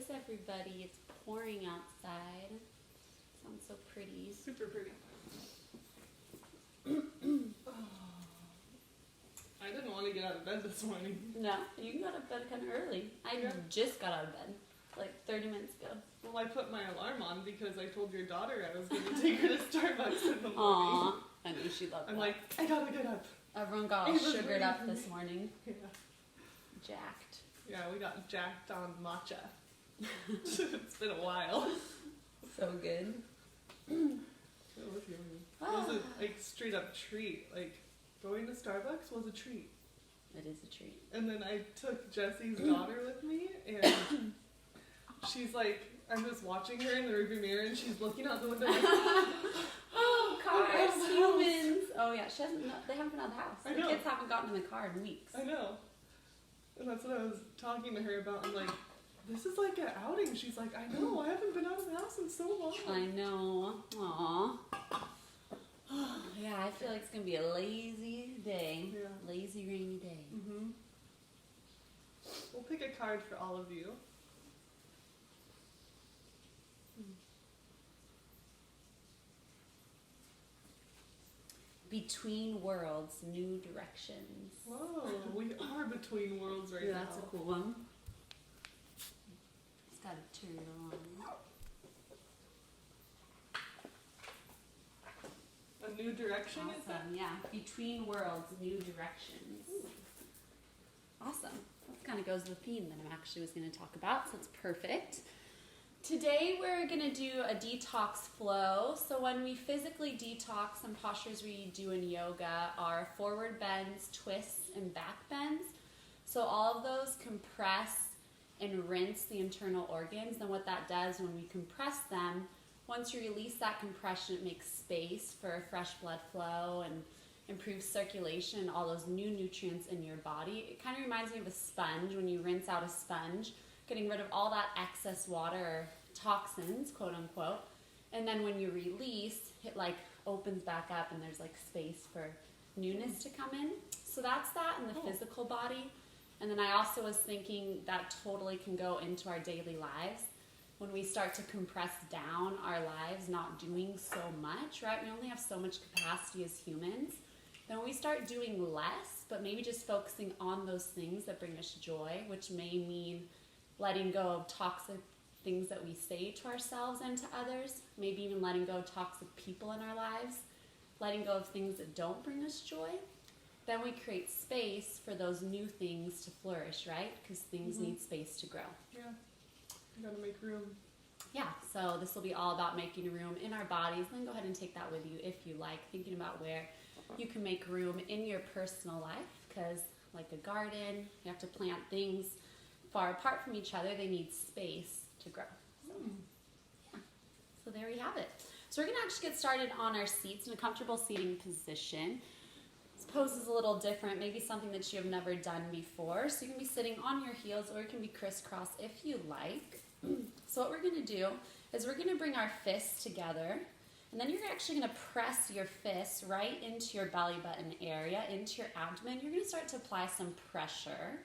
is everybody? It's pouring outside. Sounds so pretty. Super pretty. I didn't want to get out of bed this morning. No, you got out of bed kind of early. I just got out of bed, like 30 minutes ago. Well, I put my alarm on because I told your daughter I was going to take her to Starbucks in the morning. Aw, I knew she loved that. I'm like, I gotta get up. Everyone got all sugared up this morning. Yeah. Jacked. Yeah, we got jacked on matcha. It's been a while. So good. It was yummy. It was a like straight up treat. Like going to Starbucks was a treat. It is a treat. And then I took Jesse's daughter with me, and she's like, I'm just watching her in the rearview mirror, and she's looking out the window. Like, oh, cars, humans. Oh yeah, they haven't been out of the house. I The know. kids haven't gotten in the car in weeks. I know. And that's what I was talking to her about. I'm like, this is like an outing. She's like, I know, I haven't been out of the house in so long. I know. Aw. Yeah, I feel like it's gonna be a lazy day. Yeah. Lazy, rainy day. Mm-hmm. We'll pick a card for all of you. Between worlds, new directions. Whoa, we are between worlds right now. That's a cool one. Just gotta turn it on. A new direction, is that? Awesome, yeah. Between worlds, new directions. Awesome. That kind of goes with the theme that I actually was going to talk about, so it's perfect. Today we're going to do a detox flow. So when we physically detox, some postures we do in yoga are forward bends, twists, and back bends. So all of those compress and rinse the internal organs. And what that does when we compress them, once you release that compression, it makes space for fresh blood flow and improves circulation and all those new nutrients in your body. It kind of reminds me of a sponge. When you rinse out a sponge, getting rid of all that excess water or toxins, quote unquote. And then when you release, it like opens back up and there's like space for newness to come in. So that's that in the physical body. And then I also was thinking that totally can go into our daily lives. When we start to compress down our lives, not doing so much, right? We only have so much capacity as humans. Then when we start doing less, but maybe just focusing on those things that bring us joy, which may mean letting go of toxic things that we say to ourselves and to others, maybe even letting go of toxic people in our lives, letting go of things that don't bring us joy, then we create space for those new things to flourish, right? Because things need space to grow. Yeah, you gotta make room. Yeah, so this will be all about making room in our bodies. Then go ahead and take that with you if you like, thinking about where you can make room in your personal life, because like a garden, you have to plant things far apart from each other. They need space to grow. So, yeah. So there we have it. So we're going to actually get started on our seats in a comfortable seating position. This pose is a little different, maybe something that you have never done before. So you can be sitting on your heels, or you can be crisscross if you like. So what we're going to do is we're going to bring our fists together, and then you're actually going to press your fists right into your belly button area, into your abdomen. You're going to start to apply some pressure,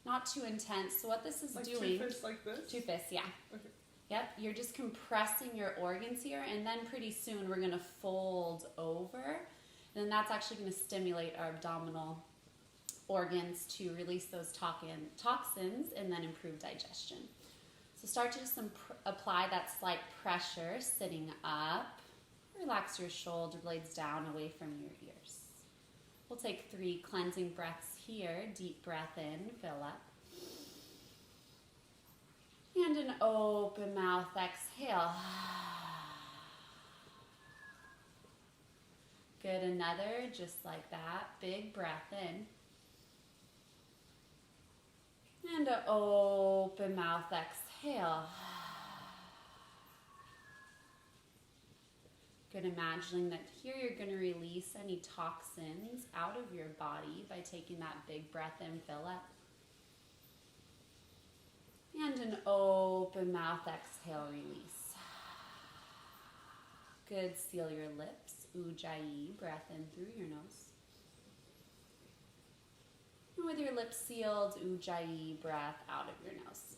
not too intense. So what this is like doing... two fists like this? Two fists, yeah. Okay. Yep, you're just compressing your organs here, and then pretty soon we're going to fold over, and then that's actually going to stimulate our abdominal organs to release those toxins and then improve digestion. So start to just apply that slight pressure, sitting up. Relax your shoulder blades down away from your ears. We'll take 3 cleansing breaths here. Deep breath in, fill up. And an open mouth exhale. Good, another, just like that. Big breath in. And an open mouth exhale. Good, imagining that here you're going to release any toxins out of your body by taking that big breath in, fill up. And an open mouth exhale, release. Good, seal your lips. Ujjayi, breath in through your nose. And with your lips sealed, Ujjayi, breath out of your nose.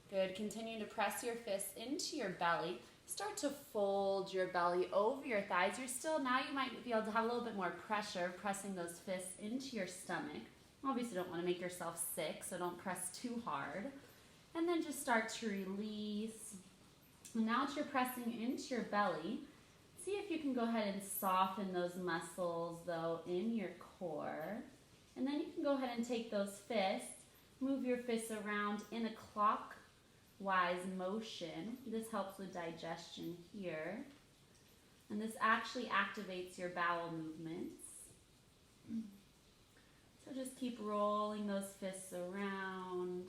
Good. Continue to press your fists into your belly. Start to fold your belly over your thighs. Now you might be able to have a little bit more pressure pressing those fists into your stomach. Obviously, you don't want to make yourself sick, so don't press too hard. And then just start to release. And now that you're pressing into your belly, see if you can go ahead and soften those muscles, though, in your core. And then you can go ahead and take those fists, move your fists around in a clockwise motion. This helps with digestion here. And this actually activates your bowel movements. So just keep rolling those fists around,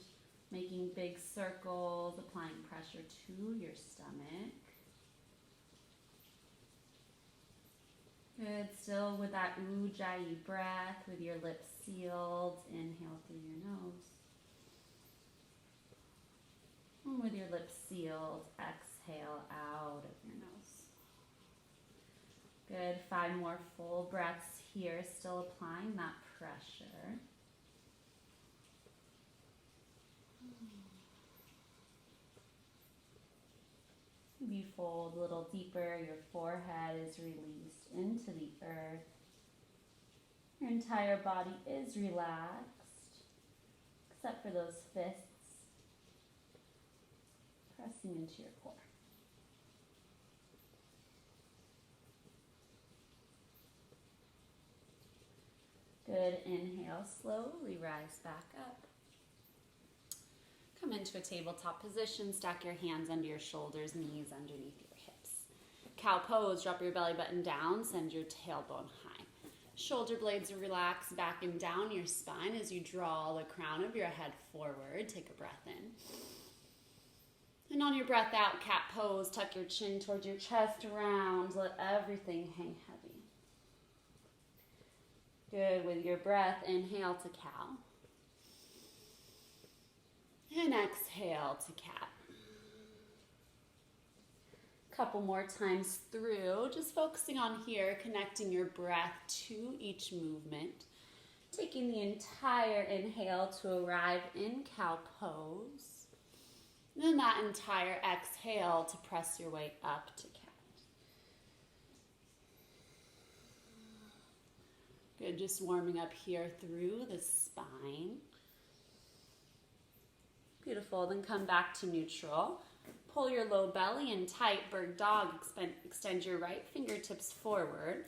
making big circles, applying pressure to your stomach. Good. Still with that ujjayi breath, with your lips sealed. Inhale through your nose. And with your lips sealed, exhale out of your nose. Good. 5 more full breaths here, still applying that pressure. You fold a little deeper, your forehead is released into the earth. Your entire body is relaxed, except for those fists pressing into your core. Good. Inhale, slowly rise back up. Come into a tabletop position, stack your hands under your shoulders, knees underneath your hips. Cow pose, drop your belly button down, send your tailbone high. Shoulder blades relax back and down your spine as you draw the crown of your head forward. Take a breath in. And on your breath out, cat pose, tuck your chin towards your chest, round, let everything hang heavy. Good. With your breath, inhale to cow. And exhale to cat. Couple more times through, just focusing on here, connecting your breath to each movement. Taking the entire inhale to arrive in cow pose. And then that entire exhale to press your way up to cat. Good, just warming up here through the spine. Beautiful, then come back to neutral. Pull your low belly in tight, bird dog. Extend your right fingertips forward.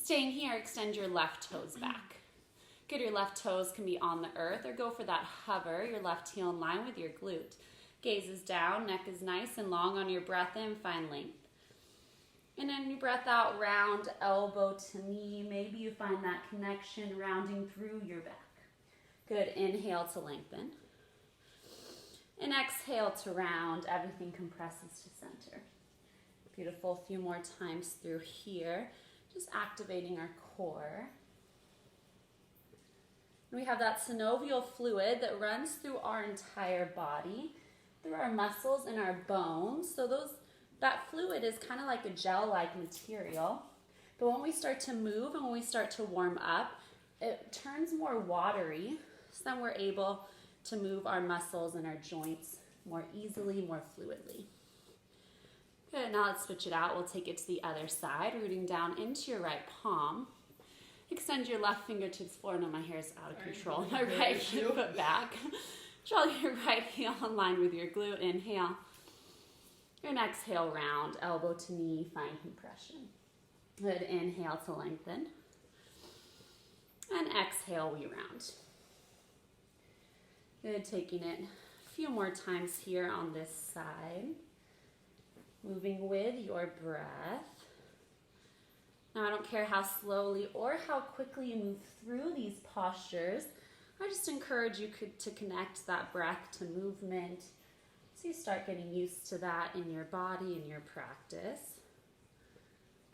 Staying here, extend your left toes back. Good, your left toes can be on the earth or go for that hover, your left heel in line with your glute. Gaze is down, neck is nice and long on your breath in, find length. And then your breath out, round elbow to knee. Maybe you find that connection rounding through your back. Good, inhale to lengthen. And exhale to round, everything compresses to center. Beautiful, few more times through here. Just activating our core. And we have that synovial fluid that runs through our entire body, through our muscles and our bones. So that fluid is kind of like a gel-like material. But when we start to move and when we start to warm up, it turns more watery. So then we're able to move our muscles and our joints more easily, more fluidly. Good, now let's switch it out. We'll take it to the other side, rooting down into your right palm. Extend your left fingertips forward. No, my hair is out of control. My right foot back. Draw your right heel in line with your glute. Inhale. And exhale, round, elbow to knee, find compression. Good, inhale to lengthen. And exhale, we round. Good, taking it a few more times here on this side. Moving with your breath. Now, I don't care how slowly or how quickly you move through these postures. I just encourage you to connect that breath to movement so you start getting used to that in your body and your practice.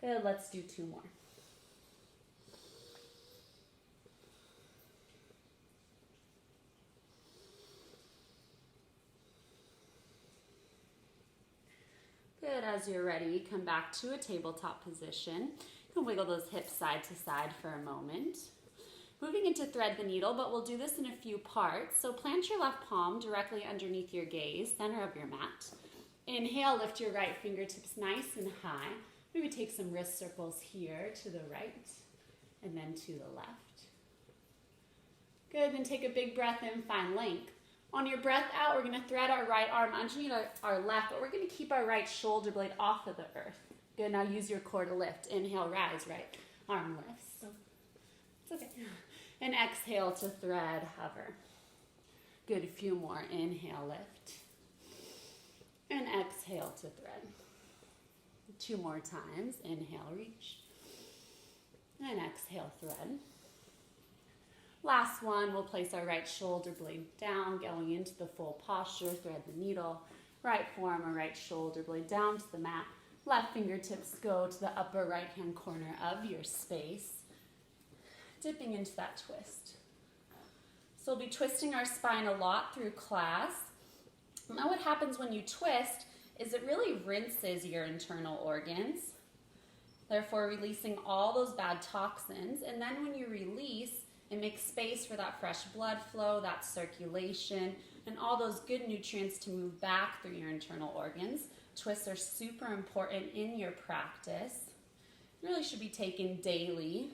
Good, let's do 2 more. Good, as you're ready, come back to a tabletop position. You can wiggle those hips side to side for a moment. Moving begin to thread the needle, but we'll do this in a few parts. So plant your left palm directly underneath your gaze, center of your mat. Inhale, lift your right fingertips nice and high. Maybe take some wrist circles here to the right and then to the left. Good, then take a big breath in, find length. On your breath out, we're going to thread our right arm underneath our left, but we're going to keep our right shoulder blade off of the earth. Good, now use your core to lift. Inhale, rise, right arm lifts. So it's okay. And exhale to thread, hover. Good, a few more. Inhale, lift. And exhale to thread. 2 more times. Inhale, reach. And exhale, thread. Last one, we'll place our right shoulder blade down, going into the full posture, thread the needle. Right forearm or right shoulder blade down to the mat. Left fingertips go to the upper right-hand corner of your space, dipping into that twist. So we'll be twisting our spine a lot through class. Now what happens when you twist is it really rinses your internal organs, therefore releasing all those bad toxins. And then when you release, it makes space for that fresh blood flow, that circulation, and all those good nutrients to move back through your internal organs. Twists are super important in your practice. You really should be taken daily,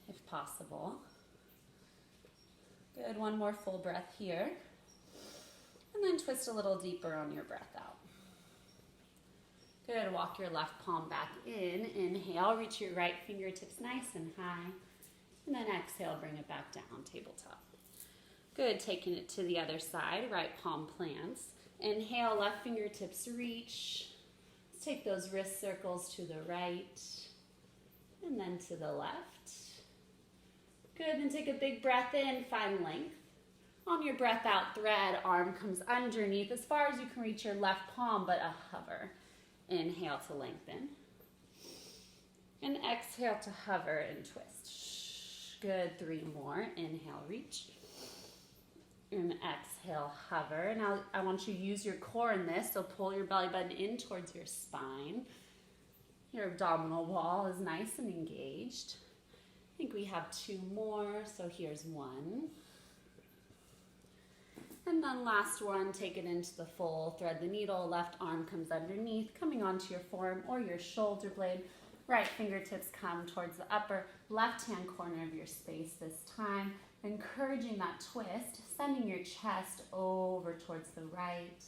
if possible. Good, one more full breath here. And then twist a little deeper on your breath out. Good, walk your left palm back in. Inhale, reach your right fingertips nice and high. And then exhale, bring it back down, tabletop. Good, taking it to the other side, right palm plants. Inhale, left fingertips reach. Let's take those wrist circles to the right and then to the left. Good, then take a big breath in, find length. On your breath out, thread, arm comes underneath as far as you can reach your left palm, but a hover. Inhale to lengthen. And exhale to hover and twist. Good, 3 more. Inhale, reach. And exhale, hover. Now I want you to use your core in this, so pull your belly button in towards your spine. Your abdominal wall is nice and engaged. I think we have 2 more, so here's 1. And then last one, take it into the full, thread the needle, left arm comes underneath, coming onto your forearm or your shoulder blade. Right fingertips come towards the upper left-hand corner of your space this time, encouraging that twist, sending your chest over towards the right.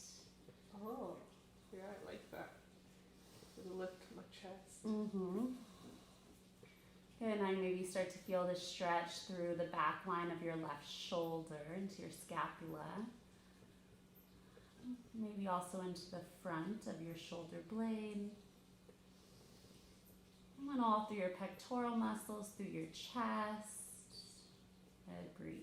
Oh, yeah, I like that. It'll lift my chest. Mm-hmm. Good, and I maybe start to feel the stretch through the back line of your left shoulder into your scapula. Maybe also into the front of your shoulder blade. And then all through your pectoral muscles, through your chest. Good, breathe.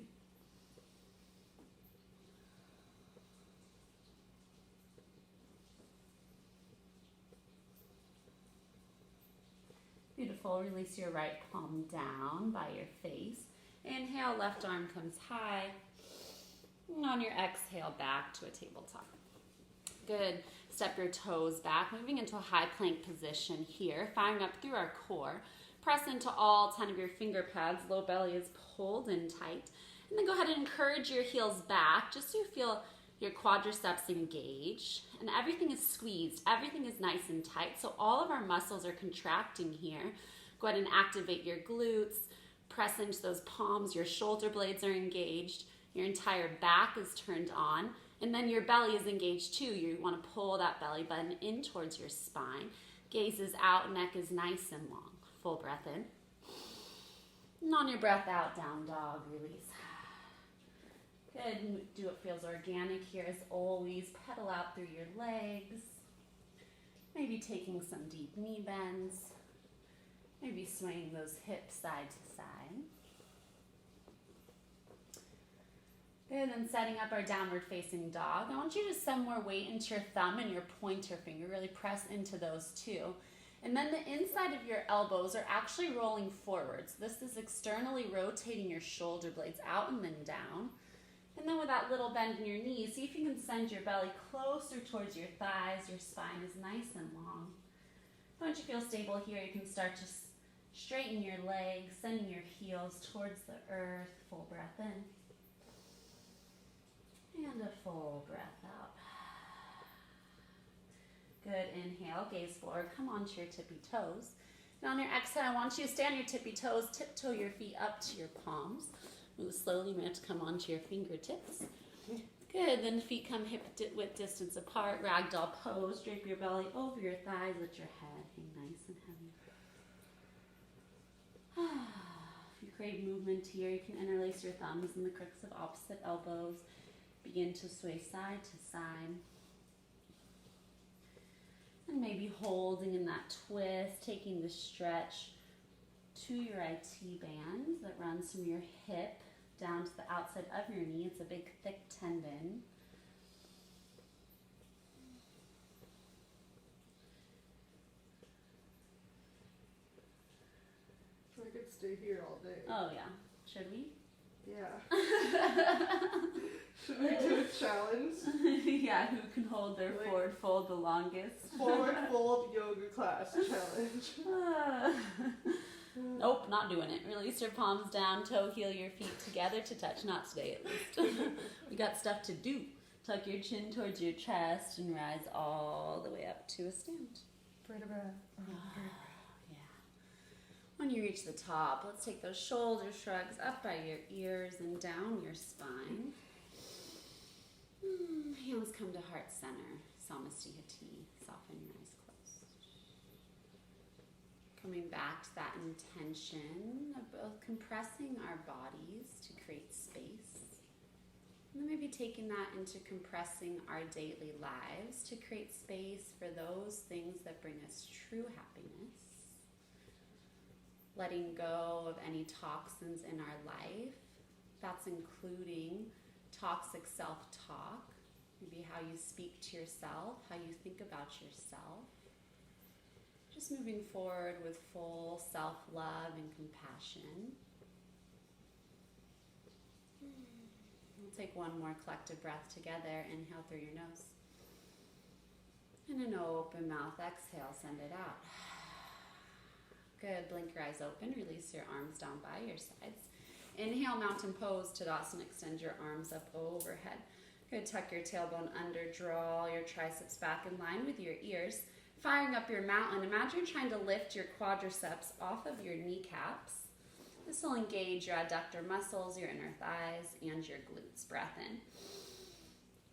Beautiful. Release your right palm down by your face. Inhale, left arm comes high. And on your exhale, back to a tabletop. Good. Step your toes back, moving into a high plank position here, firing up through our core. Press into all 10 of your finger pads. Low belly is pulled in tight. And then go ahead and encourage your heels back, just so you feel your quadriceps engage. And everything is squeezed. Everything is nice and tight. So all of our muscles are contracting here. Go ahead and activate your glutes. Press into those palms. Your shoulder blades are engaged. Your entire back is turned on. And then your belly is engaged too. You want to pull that belly button in towards your spine. Gaze is out, neck is nice and long. Full breath in. And on your breath out, down dog, release. Good, do what feels organic here as always. Pedal out through your legs. Maybe taking some deep knee bends. Maybe swaying those hips side to side. Good, and setting up our downward facing dog. I want you to send more weight into your thumb and your pointer finger. Really press into those two. And then the inside of your elbows are actually rolling forwards. This is externally rotating your shoulder blades out and then down. And then with that little bend in your knees, see if you can send your belly closer towards your thighs. Your spine is nice and long. Once you feel stable here, you can start to Straighten your legs, sending your heels towards the earth. Full breath in. And a full breath out. Good, inhale, gaze forward, come onto your tippy toes. And on your exhale, I want you to stay on your tippy toes, tiptoe your feet up to your palms. Move slowly, you may have to come onto your fingertips. Good, then feet come hip width distance apart, ragdoll pose, drape your belly over your thighs, let your head hang nice and heavy. If you crave movement here, you can interlace your thumbs in the crooks of opposite elbows. Begin to sway side to side. And maybe holding in that twist, taking the stretch to your IT band that runs from your hip down to the outside of your knee. It's a big, thick tendon. I could stay here all day. Oh, yeah. Should we? Yeah. Should we do a challenge? Yeah, who can hold their forward fold the longest? Forward fold yoga class challenge. Nope, not doing it. Release your palms down, toe heel your feet together to touch. Not today, at least. We got stuff to do. Tuck your chin towards your chest and rise all the way up to a stand. Vertebra. When you reach the top, let's take those shoulder shrugs up by your ears and down your spine. Hands come to heart center. Samastihati. Soften your eyes closed. Coming back to that intention of both compressing our bodies to create space. And then maybe taking that into compressing our daily lives to create space for those things that bring us true happiness. Letting go of any toxins in our life. That's including toxic self-talk, maybe how you speak to yourself, how you think about yourself. Just moving forward with full self-love and compassion. We'll take one more collective breath together. Inhale through your nose. And an open mouth exhale, send it out. Good, blink your eyes open, release your arms down by your sides. Inhale, mountain pose, Tadasana, extend your arms up overhead. Good, tuck your tailbone under, draw your triceps back in line with your ears. Firing up your mountain, imagine you're trying to lift your quadriceps off of your kneecaps. This will engage your adductor muscles, your inner thighs, and your glutes. Breath in.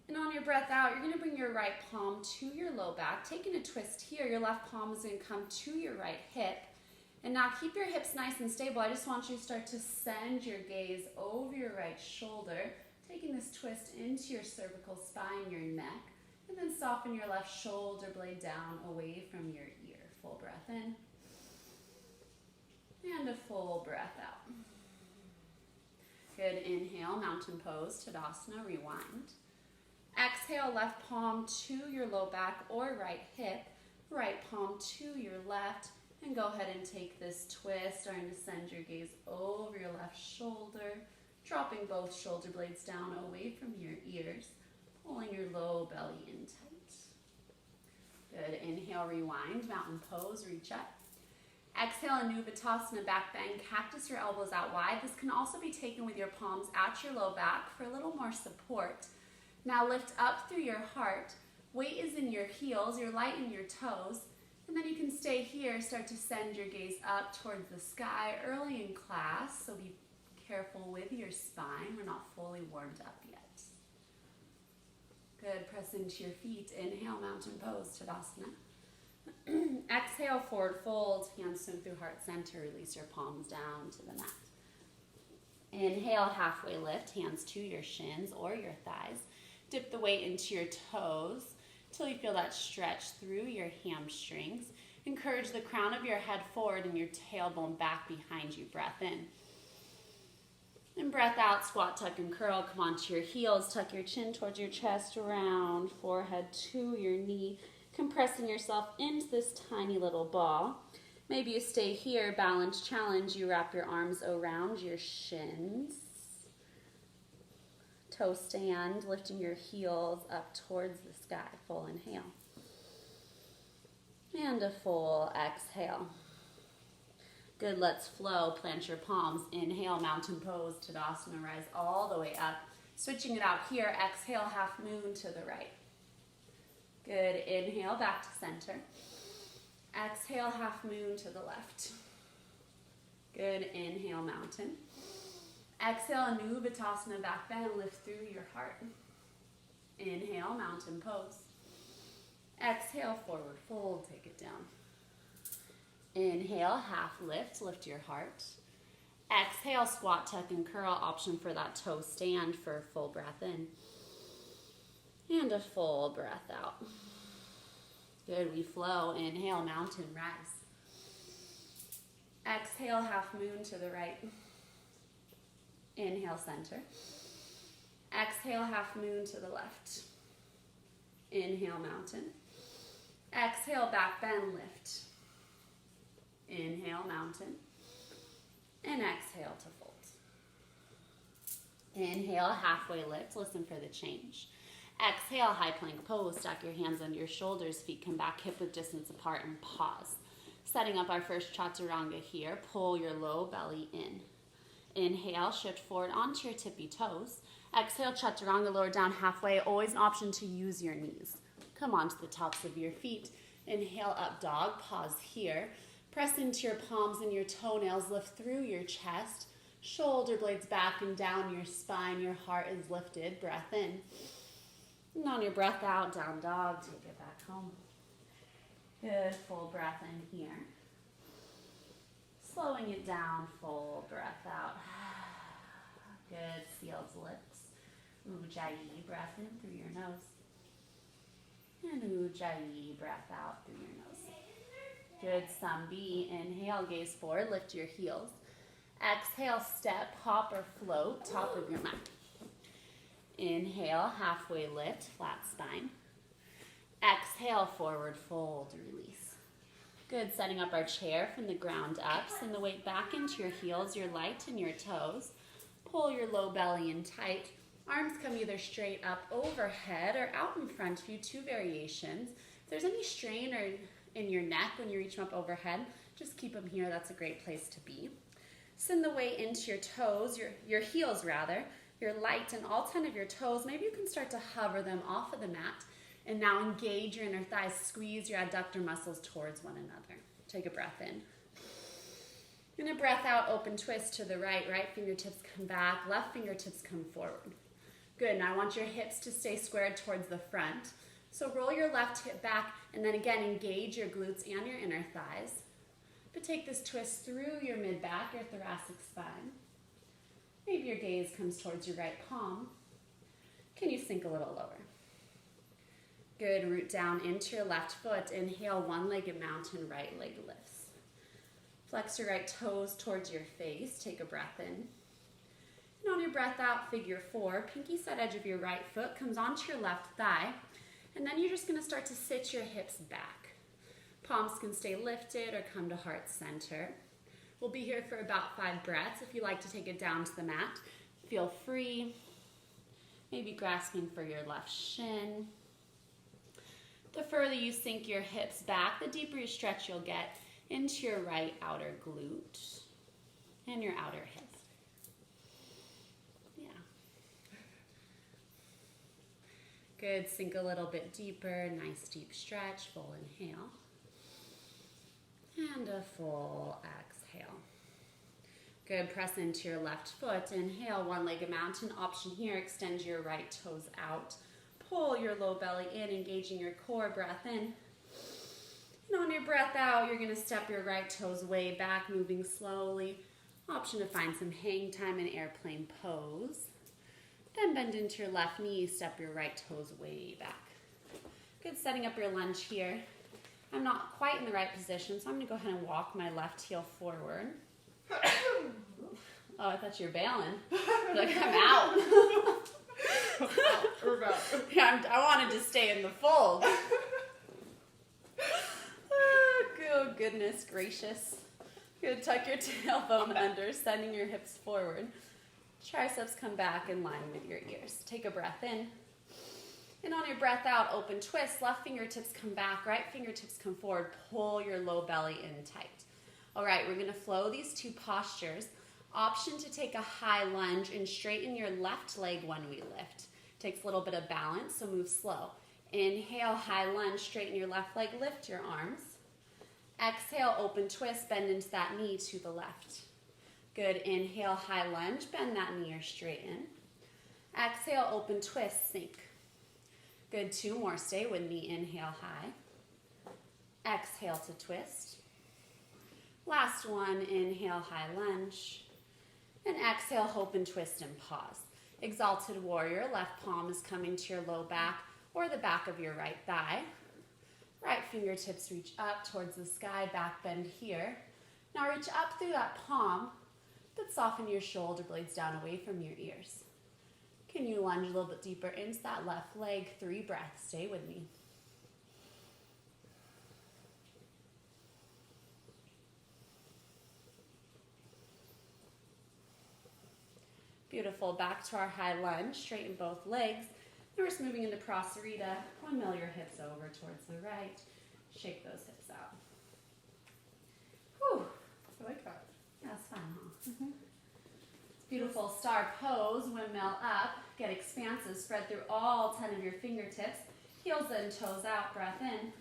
And on your breath out, you're going to bring your right palm to your low back. Taking a twist here, your left palm is going to come to your right hip. And now keep your hips nice and stable. I just want you to start to send your gaze over your right shoulder, taking this twist into your cervical spine, your neck, and then soften your left shoulder blade down away from your ear. Full breath in. And a full breath out. Good, inhale, mountain pose, Tadasana, rewind. Exhale, left palm to your low back or right hip, right palm to your left. And go ahead and take this twist, starting to send your gaze over your left shoulder, dropping both shoulder blades down away from your ears, pulling your low belly in tight. Good, inhale, rewind, mountain pose, reach up. Exhale, Anubatasana, back bend, cactus your elbows out wide. This can also be taken with your palms at your low back for a little more support. Now lift up through your heart. Weight is in your heels, you're light in your toes. And then you can stay here, start to send your gaze up towards the sky early in class, so be careful with your spine. We're not fully warmed up yet. Good, press into your feet. Inhale, mountain pose, Tadasana. Exhale, forward fold, hands swim through heart center, release your palms down to the mat. Inhale, halfway lift, hands to your shins or your thighs. Dip the weight into your toes, until you feel that stretch through your hamstrings. Encourage the crown of your head forward and your tailbone back behind you. Breath in. And breath out, squat, tuck, and curl. Come onto your heels. Tuck your chin towards your chest, round, forehead to your knee. Compressing yourself into this tiny little ball. Maybe you stay here, balance challenge. You wrap your arms around your shins. Toe stand, lifting your heels up towards the sky. Full inhale. And a full exhale. Good, let's flow. Plant your palms. Inhale, mountain pose, Tadasana, rise all the way up. Switching it out here, exhale, half moon to the right. Good, inhale, back to center. Exhale, half moon to the left. Good, inhale, mountain. Exhale, Anubhatasana, back bend, lift through your heart. Inhale, mountain pose. Exhale, forward fold, take it down. Inhale, half lift, lift your heart. Exhale, squat, tuck, and curl, option for that toe stand for a full breath in. And a full breath out. Good, we flow. Inhale, mountain, rise. Exhale, half moon to the right. Inhale, center. Exhale, half moon to the left. Inhale, mountain. Exhale, back bend, lift. Inhale, mountain. And exhale to fold. Inhale, halfway lift. Listen for the change. Exhale, high plank pose. Stack your hands under your shoulders. Feet come back hip width distance apart and pause. Setting up our first chaturanga here. Pull your low belly in. Inhale, shift forward onto your tippy toes. Exhale, chaturanga, lower down halfway. Always an option to use your knees. Come onto the tops of your feet. Inhale, up dog. Pause here. Press into your palms and your toenails. Lift through your chest. Shoulder blades back and down your spine. Your heart is lifted. Breath in. And on your breath out, down dog. Take it back home. Good. Full breath in here. Slowing it down. Full breath out. Good. Sealed lips. Ujjayi. Breath in through your nose. And Ujjayi. Breath out through your nose. Good, Sambi. Inhale, gaze forward, lift your heels. Exhale, step, hop or float, top of your mat. Inhale, halfway lift, flat spine. Exhale, forward fold, release. Good, setting up our chair from the ground up. Send the weight back into your heels, your light and your toes. Pull your low belly in tight. Arms come either straight up overhead or out in front of you, two variations. If there's any strain or in your neck when you reach them up overhead, just keep them here. That's a great place to be. Send the weight into your toes, your heels rather, your light and all 10 of your toes. Maybe you can start to hover them off of the mat. And now engage your inner thighs, squeeze your adductor muscles towards one another. Take a breath in. And a breath out, open twist to the right. Right fingertips come back, left fingertips come forward. Good, now I want your hips to stay squared towards the front. So roll your left hip back and then again engage your glutes and your inner thighs. But take this twist through your mid-back, your thoracic spine. Maybe your gaze comes towards your right palm. Can you sink a little lower? Good, root down into your left foot. Inhale, one-legged mountain, right leg lifts. Flex your right toes towards your face. Take a breath in. And on your breath out, figure four. Pinky side edge of your right foot comes onto your left thigh. And then you're just going to start to sit your hips back. Palms can stay lifted or come to heart center. We'll be here for about 5 breaths. If you like to take it down to the mat, feel free. Maybe grasping for your left shin. The further you sink your hips back, the deeper you stretch you'll get into your right outer glute and your outer hip. Yeah. Good, sink a little bit deeper, nice deep stretch, full inhale. And a full exhale. Good, press into your left foot. Inhale, one-legged mountain. Option here, extend your right toes out. Pull your low belly in, engaging your core, breath in. And on your breath out, you're gonna step your right toes way back, moving slowly. Option to find some hang time in airplane pose. Then bend into your left knee, step your right toes way back. Good, setting up your lunge here. I'm not quite in the right position, so I'm gonna go ahead and walk my left heel forward. Oh, I thought you were bailing. Like, I'm out. We're about. Yeah, I wanted to stay in the fold. Oh, goodness gracious. Good, tuck your tailbone under, sending your hips forward. Triceps come back in line with your ears. Take a breath in. And on your breath out, open twist. Left fingertips come back, right fingertips come forward. Pull your low belly in tight. All right, we're gonna flow these two postures. Option to take a high lunge and straighten your left leg when we lift. Takes a little bit of balance, so move slow. Inhale, high lunge, straighten your left leg, lift your arms. Exhale, open twist, bend into that knee to the left. Good, inhale, high lunge, bend that knee or straighten. Exhale, open twist, sink. Good, 2 more, stay with me, inhale, high. Exhale to twist. Last one, inhale, high lunge. And exhale, open twist and pause. Exalted warrior, left palm is coming to your low back or the back of your right thigh. Right fingertips reach up towards the sky, back bend here. Now reach up through that palm, but soften your shoulder blades down away from your ears. Can you lunge a little bit deeper into that left leg? 3 breaths, stay with me. Beautiful, back to our high lunge, straighten both legs. Now we're just moving into Prasarita. Windmill your hips over towards the right. Shake those hips out. Whew. I like that. That's fun, huh? Mm-hmm. It's beautiful. Star pose, windmill up. Get expansive, spread through all 10 of your fingertips. Heels in, toes out, breath in.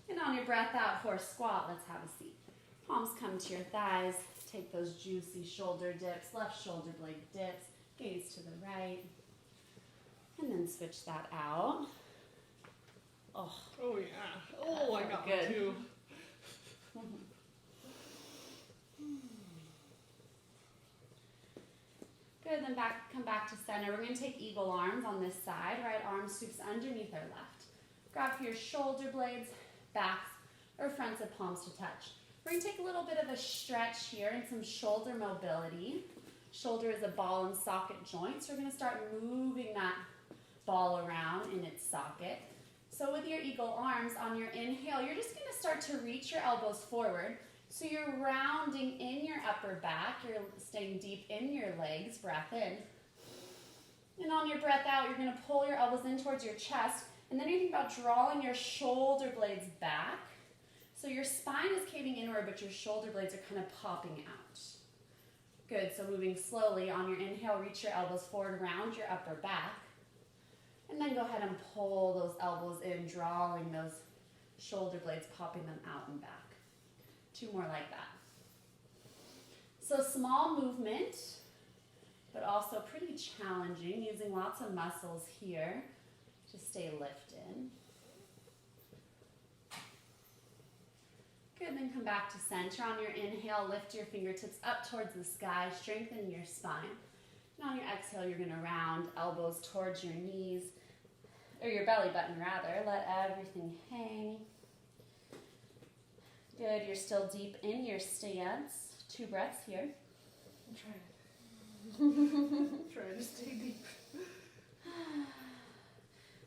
And on your breath out, horse squat. Let's have a seat. Palms come to your thighs. Take those juicy shoulder dips, left shoulder blade dips. Gaze to the right. And then switch that out. Oh yeah. Oh, I got good. one too. Good, then come back to center. We're gonna take eagle arms on this side. Right arm sweeps underneath our left. Grab for your shoulder blades, backs, or fronts of palms to touch. We're gonna take a little bit of a stretch here and some shoulder mobility. Shoulder is a ball and socket joint, so we're gonna start moving that ball around in its socket. So with your eagle arms, on your inhale, you're just gonna start to reach your elbows forward. So you're rounding in your upper back, you're staying deep in your legs, breath in. And on your breath out, you're gonna pull your elbows in towards your chest, and then you think about drawing your shoulder blades back. So your spine is caving inward, but your shoulder blades are kind of popping out. Good, so moving slowly, on your inhale, reach your elbows forward, round your upper back. And then go ahead and pull those elbows in, drawing those shoulder blades, popping them out and back. 2 more like that. So small movement, but also pretty challenging, using lots of muscles here to stay lifted. Good, then come back to center. On your inhale, lift your fingertips up towards the sky, strengthen your spine. And on your exhale, you're gonna round elbows towards your knees, or your belly button rather. Let everything hang. Good, you're still deep in your stance. 2 breaths here. I'm trying. Trying to stay deep.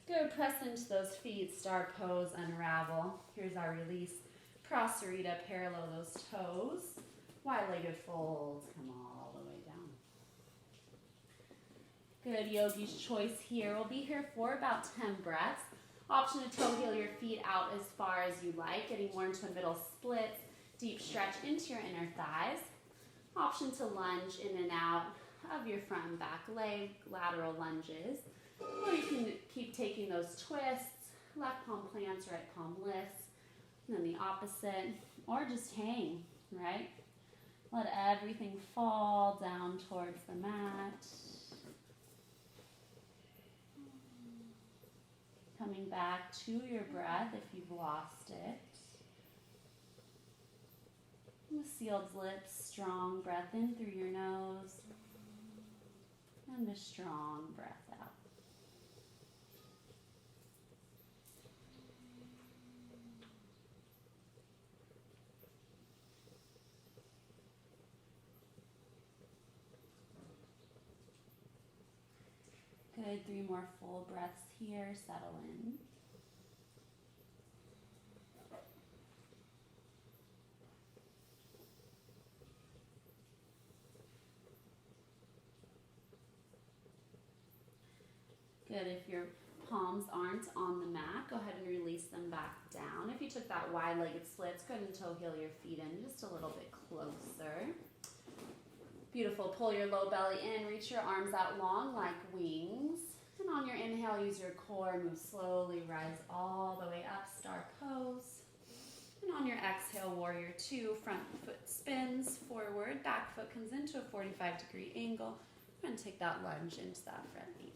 Good, press into those feet, star pose, unravel. Here's our release. Prasarita, parallel those toes. Wide-legged folds, come all the way down. Good, yogi's choice here. We'll be here for about 10 breaths. Option to toe heel your feet out as far as you like, getting more into a middle split. Deep stretch into your inner thighs. Option to lunge in and out of your front and back leg, lateral lunges. Or you can keep taking those twists, left palm plants, right palm lifts, and then the opposite, or just hang, right? Let everything fall down towards the mat. Coming back to your breath if you've lost it. With sealed lips, strong breath in through your nose, and a strong breath out. Good, 3 more full breaths here, settle in. Good, if your palms aren't on the mat, go ahead and release them back down. If you took that wide-legged splits, go ahead and toe heel your feet in just a little bit closer. Beautiful. Pull your low belly in, reach your arms out long like wings. And on your inhale, use your core, move slowly, rise all the way up, star pose. And on your exhale, warrior two, front foot spins forward, back foot comes into a 45-degree angle. And take that lunge into that front knee.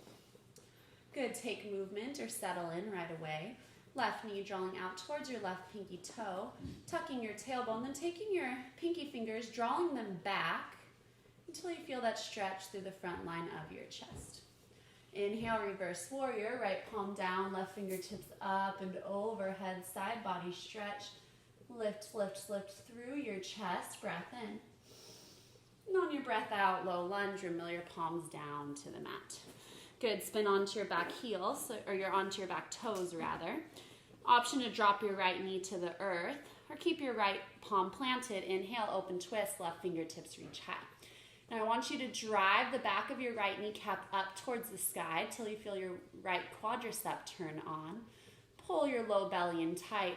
Good, take movement or settle in right away. Left knee drawing out towards your left pinky toe, tucking your tailbone, then taking your pinky fingers, drawing them back until you feel that stretch through the front line of your chest. Inhale, reverse warrior, right palm down, left fingertips up and overhead, side body stretch. Lift, lift, lift through your chest, breath in. And on your breath out, low lunge, or mill your palms down to the mat. Good, spin onto your back heels, or you're onto your back toes rather. Option to drop your right knee to the earth, or keep your right palm planted. Inhale, open twist, left fingertips reach high. Now I want you to drive the back of your right kneecap up towards the sky till you feel your right quadricep turn on. Pull your low belly in tight.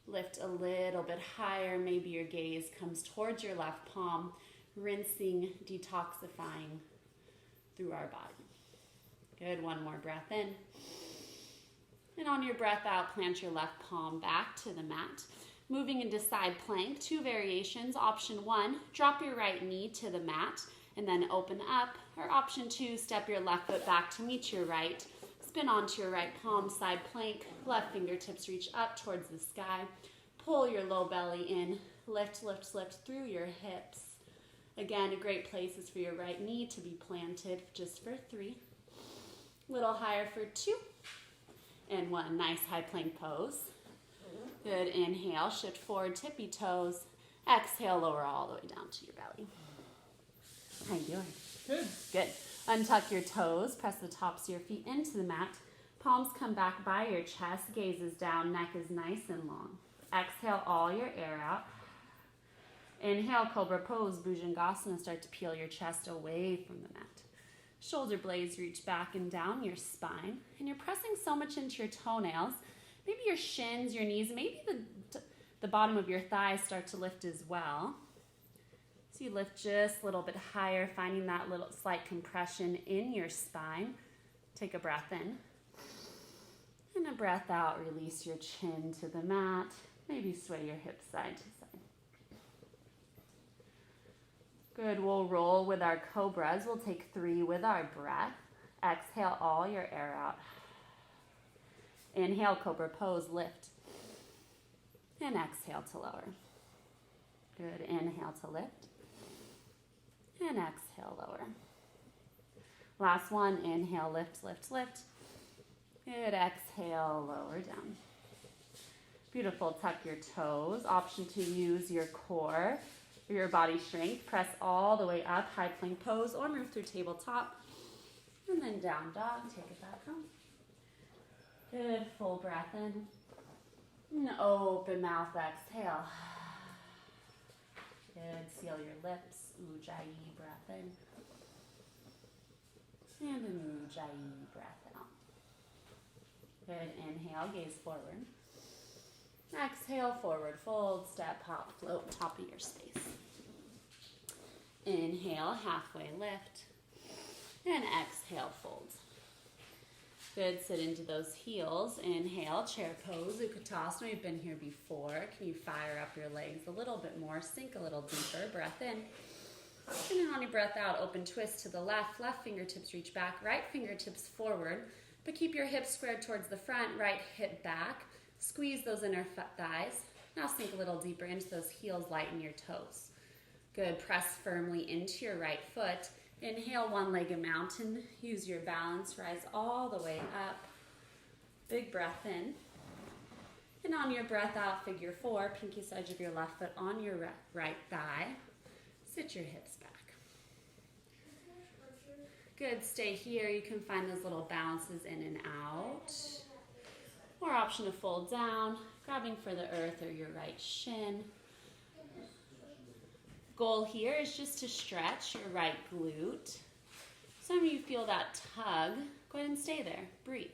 Lift a little bit higher. Maybe your gaze comes towards your left palm, rinsing, detoxifying through our body. Good, one more breath in. And on your breath out, plant your left palm back to the mat. Moving into side plank, two variations. Option one, drop your right knee to the mat and then open up. Or option two, step your left foot back to meet your right. Spin onto your right palm, side plank. Left fingertips reach up towards the sky. Pull your low belly in. Lift, lift, lift through your hips. Again, a great place is for your right knee to be planted just for 3. Little higher for 2. And 1. Nice high plank pose. Good. Inhale, shift forward, tippy toes. Exhale, lower all the way down to your belly. How you doing? Good. Good. Untuck your toes. Press the tops of your feet into the mat. Palms come back by your chest. Gaze is down. Neck is nice and long. Exhale all your air out. Inhale, cobra pose, bhujangasana. Start to peel your chest away from the mat. Shoulder blades reach back and down your spine. And you're pressing so much into your toenails. Maybe your shins, your knees, maybe the bottom of your thighs start to lift as well. So you lift just a little bit higher, finding that little slight compression in your spine. Take a breath in. And a breath out, release your chin to the mat. Maybe sway your hips side to side. Good, we'll roll with our cobras. We'll take 3 with our breath. Exhale all your air out. Inhale, cobra pose, lift. And exhale to lower. Good, inhale to lift. And exhale, lower. Last one, inhale, lift, lift, lift. Good, exhale, lower down. Beautiful, tuck your toes. Option to use your core or your body strength. Press all the way up, high plank pose, or move through tabletop. And then down dog, take it back home. Good, full breath in. And open mouth, exhale. Good, seal your lips. Ujjayi, breath in. And an Ujjayi, breath out. Good, inhale, gaze forward. Exhale, forward fold, step, hop, float, top of your space. Inhale, halfway lift. And exhale, fold. Good, sit into those heels. Inhale, chair pose, Utkatasana. We've been here before. Can you fire up your legs a little bit more? Sink a little deeper. Breath in. And then on your breath out, open twist to the left. Left fingertips reach back. Right fingertips forward. But keep your hips squared towards the front. Right hip back. Squeeze those inner thighs. Now sink a little deeper into those heels. Lighten your toes. Good. Press firmly into your right foot. Inhale, one-legged mountain. Use your balance. Rise all the way up. Big breath in. And on your breath out, figure 4. Pinky edge of your left foot on your right thigh. Sit your hips back. Good. Stay here. You can find those little bounces in and out. Or option to fold down, grabbing for the earth or your right shin. Goal here is just to stretch your right glute. Some of you feel that tug. Go ahead and stay there. Breathe.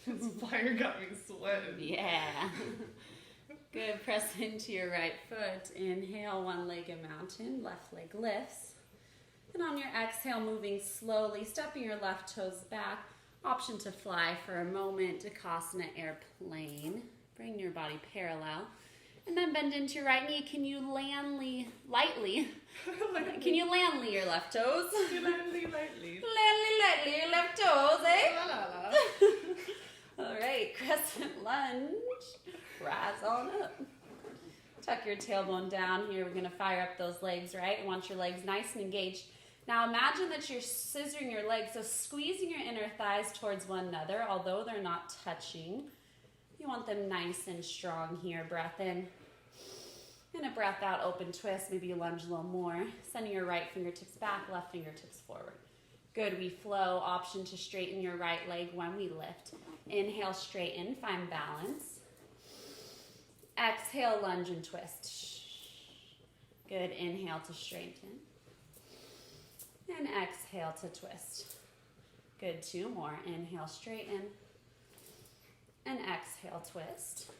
This fire got me sweating. Yeah. Good. Press into your right foot. Inhale, one-legged mountain. Left leg lifts. And on your exhale, moving slowly, stepping your left toes back. Option to fly for a moment. Dakasana airplane. Bring your body parallel. And then bend into your right knee. Can you lightly your left toes? Lightly. Lightly your left toes, eh? La, la, la. All right, crescent lunge. Rise on up. Tuck your tailbone down here. We're going to fire up those legs, right? You want your legs nice and engaged. Now imagine that you're scissoring your legs, so squeezing your inner thighs towards one another, although they're not touching. You want them nice and strong here. Breath in. And a breath out, open twist. Maybe you lunge a little more. Sending your right fingertips back, left fingertips forward. Good, we flow. Option to straighten your right leg when we lift. Inhale, straighten, find balance. Exhale, lunge and twist. Good, inhale to straighten. And exhale to twist. Good, two more. Inhale, straighten. And exhale, twist.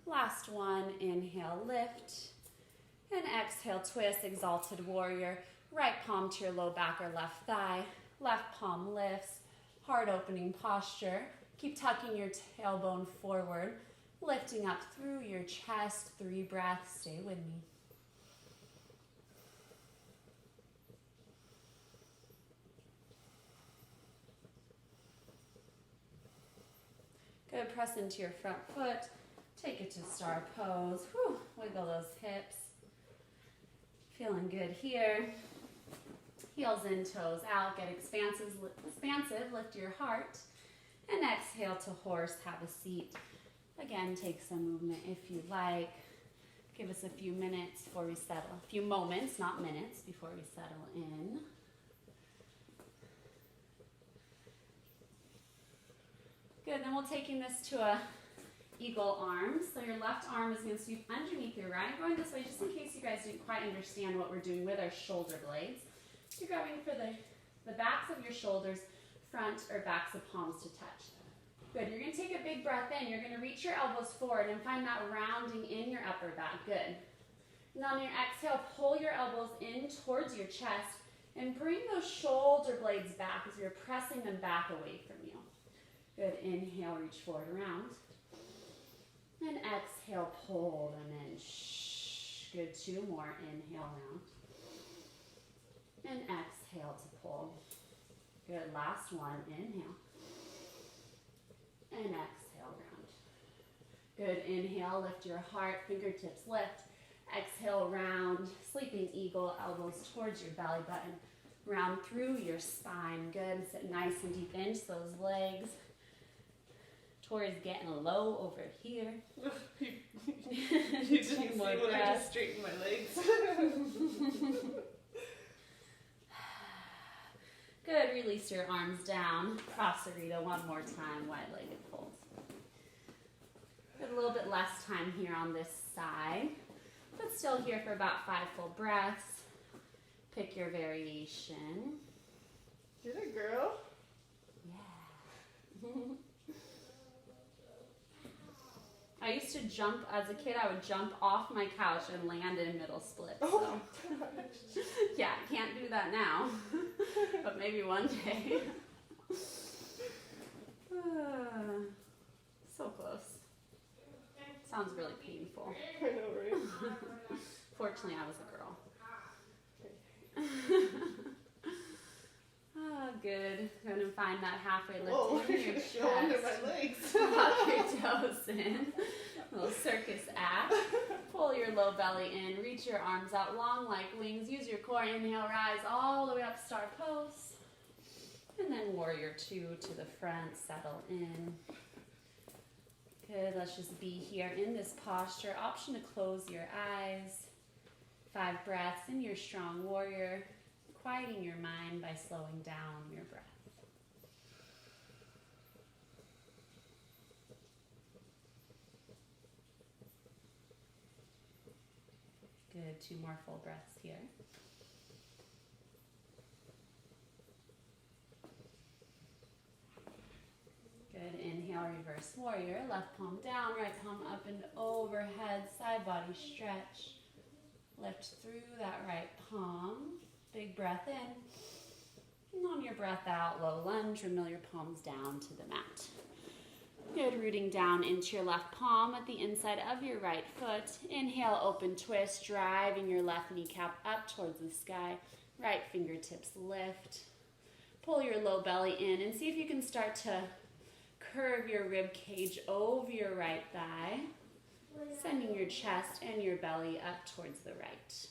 Last one, inhale, lift. And exhale, twist, exalted warrior. Right palm to your low back or left thigh. Left palm lifts. Heart opening posture. Keep tucking your tailbone forward. Lifting up through your chest. 3 breaths. Stay with me. Good, press into your front foot. Take it to star pose. Whew. Wiggle those hips. Feeling good here. Heels in, toes out. Get expansive. Lift your heart. And exhale to horse. Have a seat. Again, take some movement if you like. Give us a few minutes before we settle. A few moments, not minutes, before we settle in. Good, then we'll taking this to a eagle arm. So your left arm is going to sweep underneath your right. Going this way, just in case you guys didn't quite understand what we're doing with our shoulder blades. So you're grabbing for the backs of your shoulders, front or backs of palms to touch. Good, you're going to take a big breath in. You're going to reach your elbows forward and find that rounding in your upper back. Good. And on your exhale, pull your elbows in towards your chest and bring those shoulder blades back as you're pressing them back away from you. Good, inhale, reach forward, around. And exhale, pull them in. Shh. Good, 2 more. Inhale, round. And exhale to pull. Good, last one. Inhale. And exhale, round. Good, inhale, lift your heart, fingertips lift. Exhale, round, sleeping eagle, elbows towards your belly button. Round through your spine. Good, sit nice and deep into those legs. Tori's getting low over here. You didn't see when I just straightened my legs. Good, release your arms down. Prasarita one more time, wide-legged folds. Good, a little bit less time here on this side, but still here for about 5 full breaths. Pick your variation. Get it, girl. Yeah. I used to jump, as a kid, I would jump off my couch and land in middle splits. So. Oh my gosh. Yeah, can't do that now, but maybe one day. So close. Sounds really painful. I know, right? Fortunately, I was a girl. Oh, good. Gonna find that halfway lift in your chest. Go under my legs. Walk your toes in. Little circus act. Pull your low belly in. Reach your arms out long like wings. Use your core. Inhale, rise all the way up, star pose. And then warrior 2 to the front. Settle in. Good. Let's just be here in this posture. Option to close your eyes. 5 breaths in your strong warrior. Quieting your mind by slowing down your breath. Good, 2 more full breaths here. Good, inhale, warrior. Left palm down, right palm up and overhead, side body stretch. Lift through that right palm. Big breath in. And on your breath out, low lunge, or mill your palms down to the mat. Good, rooting down into your left palm at the inside of your right foot. Inhale, open twist, driving your left kneecap up towards the sky. Right fingertips lift. Pull your low belly in and see if you can start to curve your rib cage over your right thigh, sending your chest and your belly up towards the right.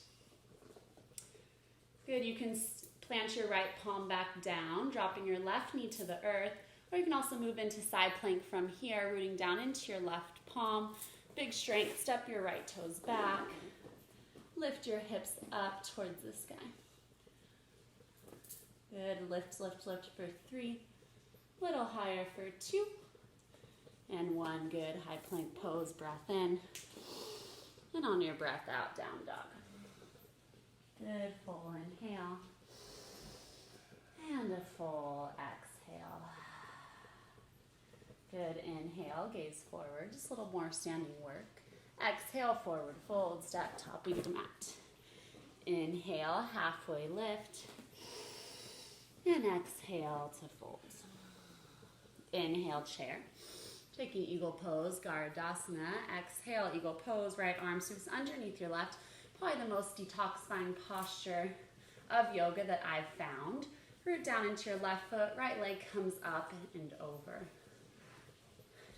Good, you can plant your right palm back down, dropping your left knee to the earth, or you can also move into side plank from here, rooting down into your left palm. Big strength, step your right toes back, lift your hips up towards the sky. Good, lift, lift, lift for 3, little higher for 2, and 1. Good, high plank pose, breath in, and on your breath out, down dog. Good, full inhale, and a full exhale. Good, inhale, gaze forward, just a little more standing work. Exhale, forward fold, step topping to mat. Inhale, halfway lift. And exhale to fold. Inhale, chair. Taking eagle pose, Garudasana. Exhale, eagle pose, right arm sweeps underneath your left. Probably the most detoxifying posture of yoga that I've found. Root down into your left foot, right leg comes up and over.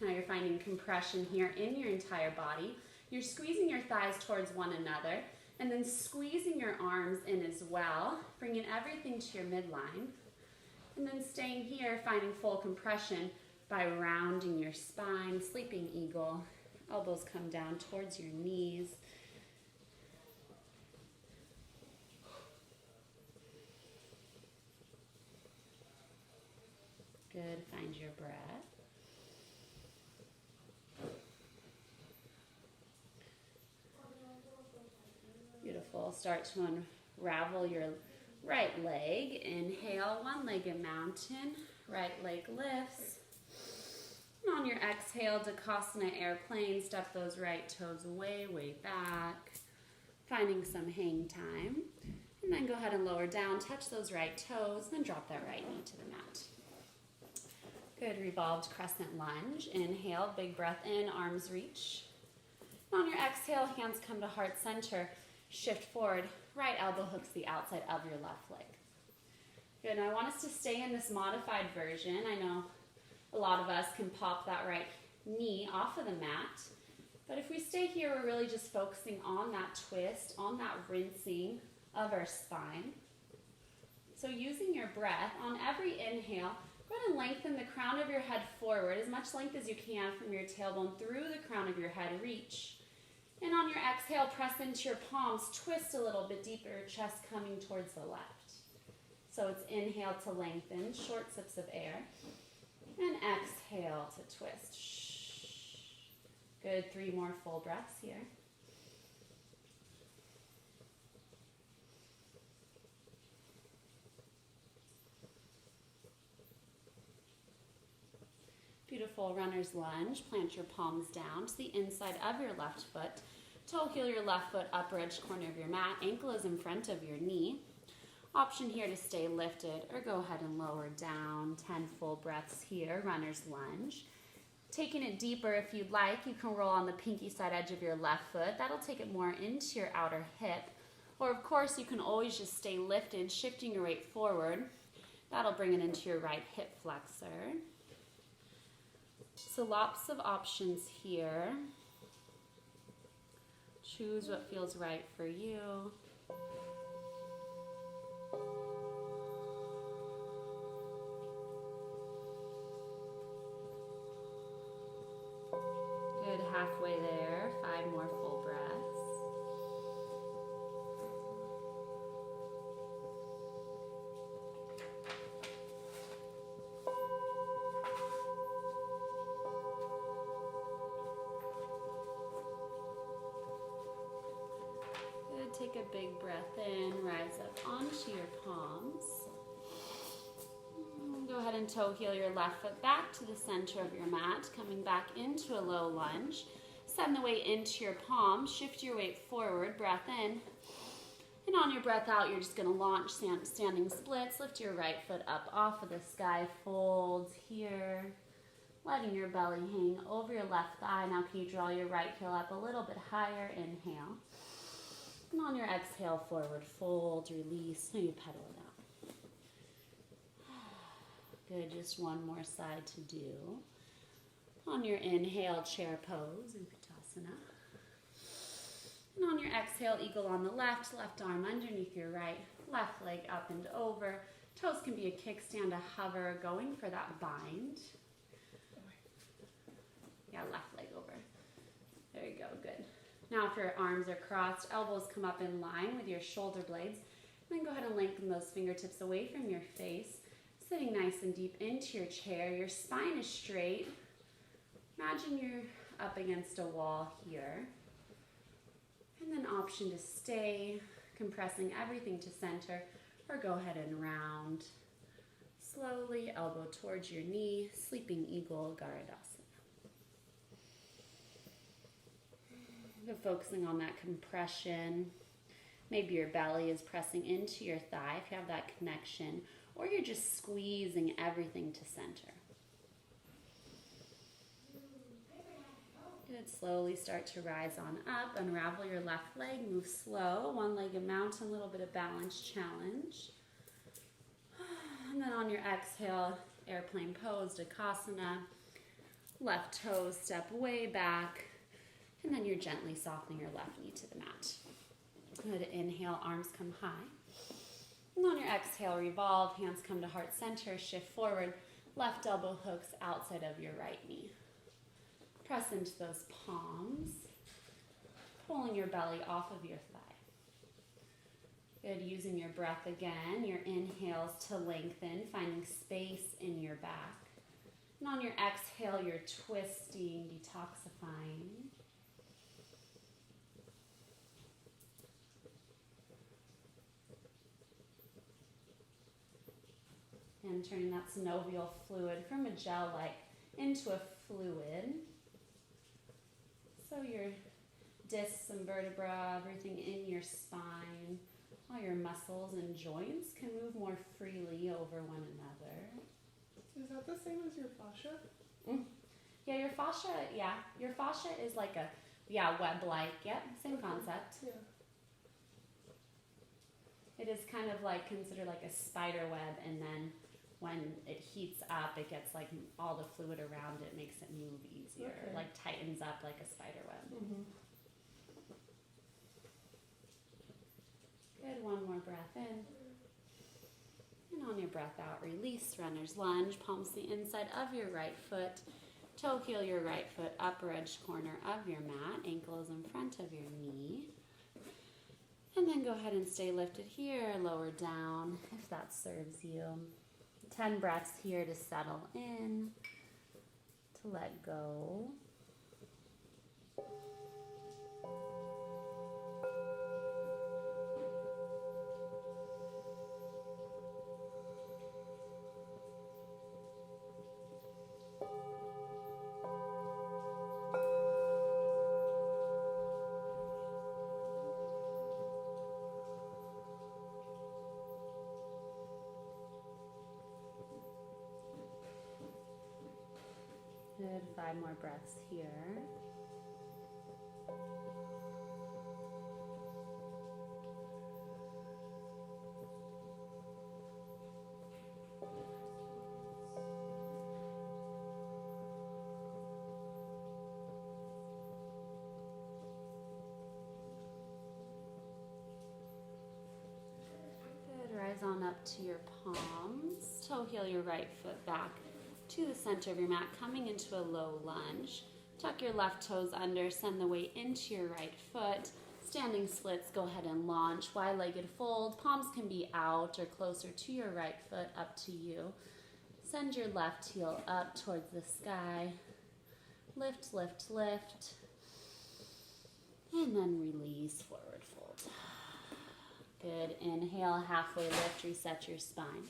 Now you're finding compression here in your entire body. You're squeezing your thighs towards one another and then squeezing your arms in as well, bringing everything to your midline. And then staying here, finding full compression by rounding your spine, sleeping eagle. Elbows come down towards your knees. Good, find your breath. Beautiful, start to unravel your right leg. Inhale, one-legged mountain, right leg lifts. And on your exhale, Dakasana airplane, step those right toes way, way back. Finding some hang time. And then go ahead and lower down, touch those right toes, then drop that right knee to the mat. Good, revolved crescent lunge. Inhale, big breath in, arms reach. And on your exhale, hands come to heart center. Shift forward, right elbow hooks the outside of your left leg. Good, now I want us to stay in this modified version. I know a lot of us can pop that right knee off of the mat, but if we stay here, we're really just focusing on that twist, on that rinsing of our spine. So using your breath, on every inhale, go ahead and lengthen the crown of your head forward, as much length as you can from your tailbone through the crown of your head, reach. And on your exhale, press into your palms, twist a little bit deeper, chest coming towards the left. So it's inhale to lengthen, short sips of air, and exhale to twist. Shh. Good, 3 more full breaths here. Beautiful runner's lunge. Plant your palms down to the inside of your left foot. Toe heel your left foot, upper edge corner of your mat. Ankle is in front of your knee. Option here to stay lifted or go ahead and lower down. 10 full breaths here, runner's lunge. Taking it deeper if you'd like, you can roll on the pinky side edge of your left foot. That'll take it more into your outer hip. Or of course, you can always just stay lifted, shifting your weight forward. That'll bring it into your right hip flexor. So lots of options here. Choose what feels right for you. Good, halfway there. 5 more full breaths. Take a big breath in, rise up onto your palms. Go ahead and toe heel your left foot back to the center of your mat, coming back into a low lunge. Send the weight into your palms, shift your weight forward, breath in. And on your breath out, you're just gonna launch standing splits. Lift your right foot up off of the sky, fold here. Letting your belly hang over your left thigh. Now can you draw your right heel up a little bit higher? Inhale. And on your exhale, forward fold, release. Now you pedal it out. Good, just one more side to do. On your inhale, chair pose, Utkatasana. And on your exhale, eagle on the left arm underneath your right, left leg up and over. Toes can be a kickstand, a hover, going for that bind. Yeah, left leg over. There you go, good. Now if your arms are crossed, elbows come up in line with your shoulder blades. And then go ahead and lengthen those fingertips away from your face. Sitting nice and deep into your chair. Your spine is straight. Imagine you're up against a wall here. And then option to stay, compressing everything to center, or go ahead and round. Slowly, elbow towards your knee, sleeping eagle, Garadasana. Focusing on that compression. Maybe your belly is pressing into your thigh if you have that connection, or you're just squeezing everything to center. Good, slowly start to rise on up, unravel your left leg, move slow, one-legged mountain, a little bit of balance challenge. And then on your exhale, airplane pose, Dakasana, left toes step way back, and then you're gently softening your left knee to the mat. Good, inhale, arms come high. And on your exhale, revolve, hands come to heart center, shift forward, left elbow hooks outside of your right knee. Press into those palms, pulling your belly off of your thigh. Good, using your breath again, your inhales to lengthen, finding space in your back. And on your exhale, you're twisting, detoxifying. And turning that synovial fluid from a gel-like into a fluid. So your discs and vertebra, everything in your spine, all your muscles and joints can move more freely over one another. Is that the same as your fascia? Yeah, your fascia is like a, web-like, same concept. Yeah. It is kind of like considered like a spider web, and then when it heats up, it gets like all the fluid around it, makes it move easier, like tightens up like a spider web. Mm-hmm. Good, one more breath in. And on your breath out, release, runner's lunge, palms to the inside of your right foot, toe heel your right foot, upper edge corner of your mat, ankle is in front of your knee. And then go ahead and stay lifted here, lower down if that serves you. 10 breaths here to settle in, to let go. Good, 5 more breaths here. Good, rise on up to your palms. Toe heel your right foot back to the center of your mat, coming into a low lunge. Tuck your left toes under, send the weight into your right foot. Standing splits, go ahead and launch. Wide-legged fold, palms can be out or closer to your right foot, up to you. Send your left heel up towards the sky. Lift, lift, lift. And then release, forward fold. Good, inhale, halfway lift, reset your spine.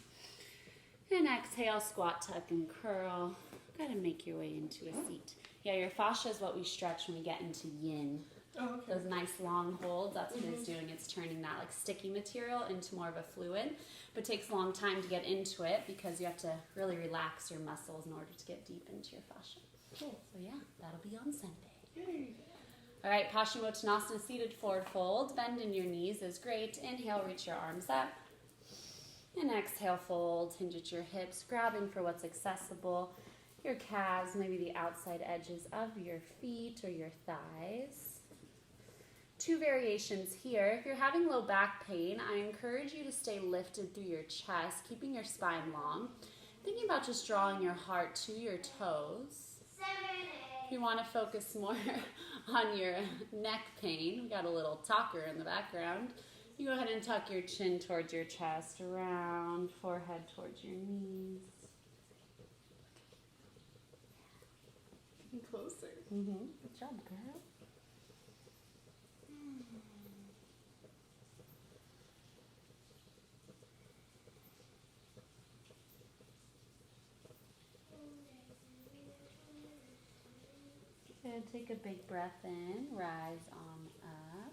And exhale, squat, tuck, and curl. Gotta make your way into a seat. Yeah, your fascia is what we stretch when we get into yin. Oh, okay. Those nice long holds, that's what it's doing. It's turning that like sticky material into more of a fluid, but takes a long time to get into it because you have to really relax your muscles in order to get deep into your fascia. Cool. So yeah, that'll be on Sunday. Yay. All right, Paschimottanasana, seated forward fold. Bend in your knees is great. Inhale, reach your arms up. And exhale, fold. Hinge at your hips, grabbing for what's accessible. Your calves, maybe the outside edges of your feet or your thighs. 2 variations here. If you're having low back pain, I encourage you to stay lifted through your chest, keeping your spine long. Thinking about just drawing your heart to your toes. If you want to focus more on your neck pain, we got a little talker in the background. You go ahead and tuck your chin towards your chest, round forehead towards your knees. Getting closer. Good job, girl. Good. Take a big breath in. Rise on up.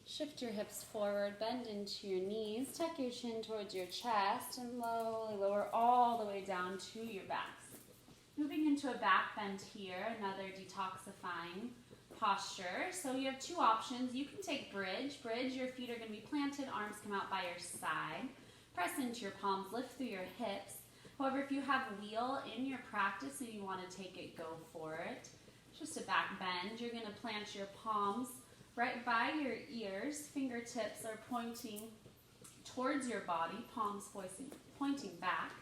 Shift your hips forward. Bend into your knees. Tuck your chin towards your chest and slowly lower all the way down to your backs. Moving into a back bend here, another detoxifying posture. So you have 2 options. You can take bridge. Bridge, your feet are going to be planted, arms come out by your side. Press into your palms, lift through your hips. However, if you have wheel in your practice and you want to take it, go for it. Just a back bend. You're going to plant your palms right by your ears. Fingertips are pointing towards your body, palms pointing back.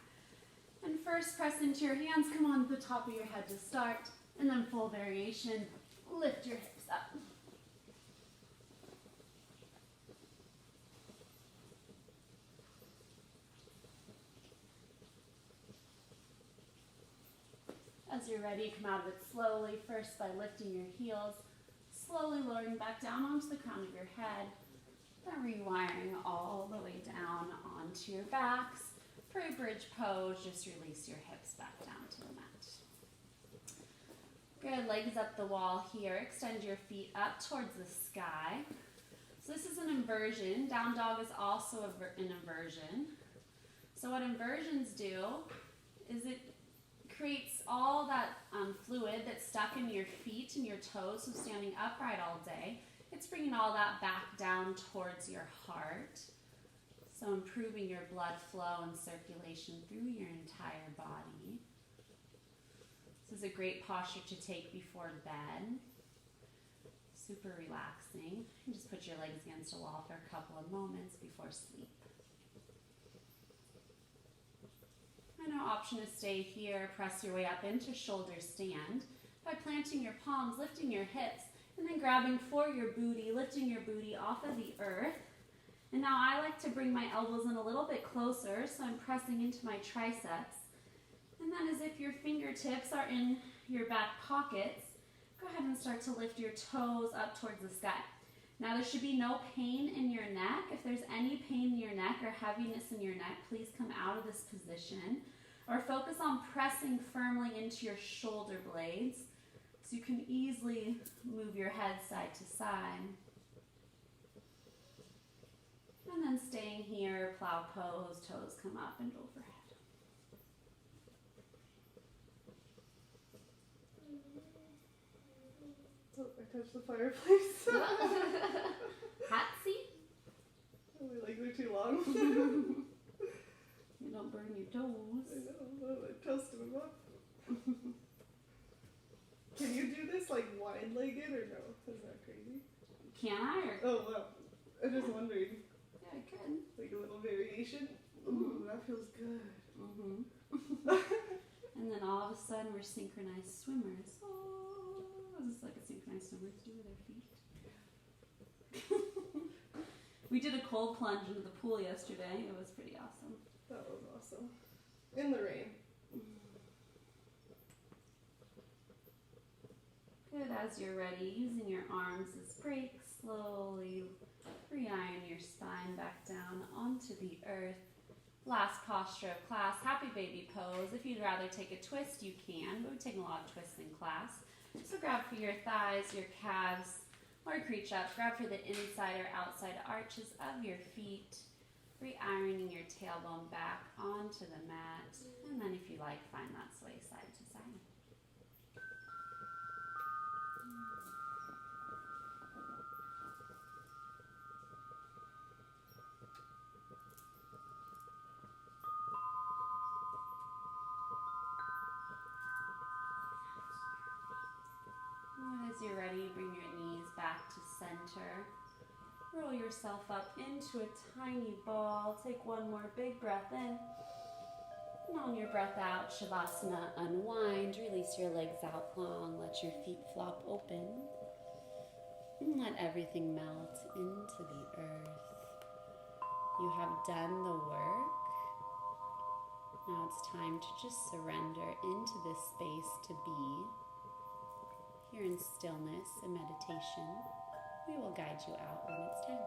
And first, press into your hands. Come on to the top of your head to start. And then full variation. Lift your hips up. As you're ready, come out of it slowly. First by lifting your heels, slowly lowering back down onto the crown of your head. Then rewiring all the way down onto your backs. For a bridge pose, just release your hips back down to the mat. Good, legs up the wall here. Extend your feet up towards the sky. So this is an inversion. Down dog is also an inversion. So what inversions do is it creates all that fluid that's stuck in your feet and your toes, so standing upright all day. It's bringing all that back down towards your heart. So improving your blood flow and circulation through your entire body. This is a great posture to take before bed. Super relaxing. And just put your legs against a wall for a couple of moments before sleep. And an option to stay here, press your way up into shoulder stand by planting your palms, lifting your hips, and then grabbing for your booty, lifting your booty off of the earth. And now I like to bring my elbows in a little bit closer, so I'm pressing into my triceps. And then as if your fingertips are in your back pockets, go ahead and start to lift your toes up towards the sky. Now there should be no pain in your neck. If there's any pain in your neck or heaviness in your neck, please come out of this position. Or focus on pressing firmly into your shoulder blades so you can easily move your head side to side. And then staying here, plow pose, toes come up and overhead. Oh, I touched the fireplace. Hot seat? Oh, my legs are too long. You don't burn your toes. I know, I toasted them up. Can you do this like wide-legged or no? Is that crazy? Can I? Or? Oh, well, I'm just wondering. Yeah, I could. Like a little variation. Ooh, that feels good. And then all of a sudden we're synchronized swimmers. Oh, this is like a synchronized swimmers do with their feet. We did a cold plunge into the pool yesterday. It was pretty awesome. That was awesome. In the rain. Good, as you're ready, using your arms as brakes, slowly re-iron your spine back down onto the earth. Last posture of class, happy baby pose. If you'd rather take a twist, you can, but we're taking a lot of twists in class. So grab for your thighs, your calves, or reach up. Grab for the inside or outside arches of your feet. Re-ironing your tailbone back onto the mat. And then if you like, find that sway side to side. And as you're ready, bring your knees back to center. Roll yourself up into a tiny ball. Take one more big breath in. And on your breath out, Shavasana, unwind. Release your legs out long. Let your feet flop open. And let everything melt into the earth. You have done the work. Now it's time to just surrender into this space to be. Here in stillness and meditation, we will guide you out when it's time.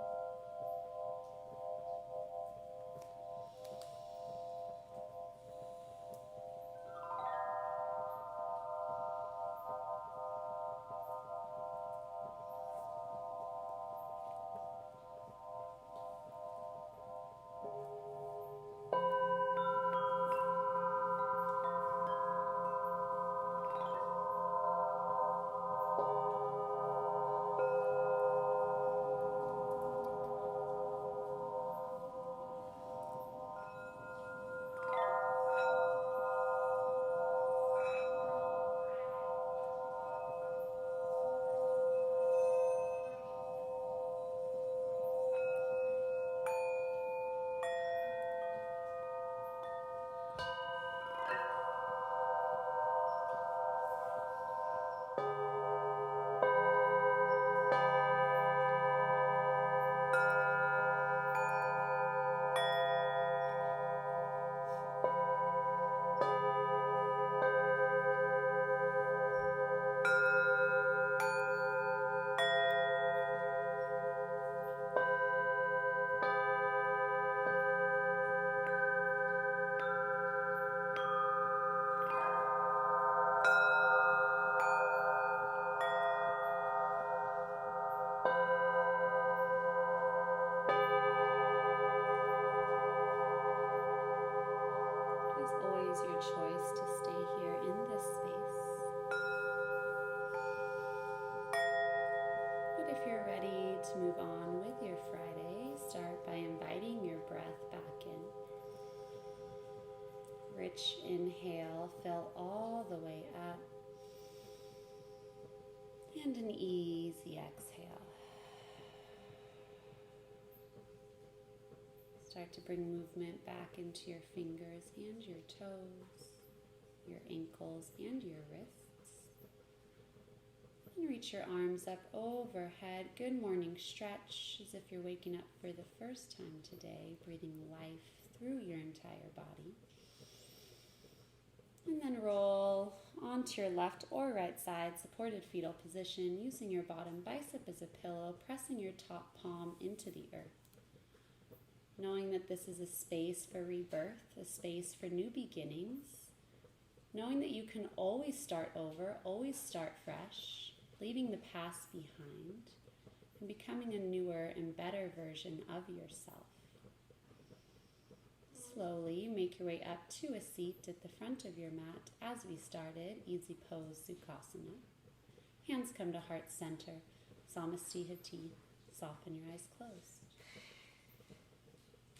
Choice to stay here in this space. But if you're ready to move on with your Friday, start by inviting your breath back in. Rich inhale, fill all the way up. And an easy exhale. Start to bring movement back into your fingers and your toes, your ankles and your wrists. And reach your arms up overhead. Good morning stretch, as if you're waking up for the first time today, breathing life through your entire body. And then roll onto your left or right side, supported fetal position, using your bottom bicep as a pillow, pressing your top palm into the earth. Knowing that this is a space for rebirth, a space for new beginnings, knowing that you can always start over, always start fresh, leaving the past behind, and becoming a newer and better version of yourself. Slowly make your way up to a seat at the front of your mat. As we started, easy pose, Sukhasana. Hands come to heart center, Samastihati, soften your eyes closed.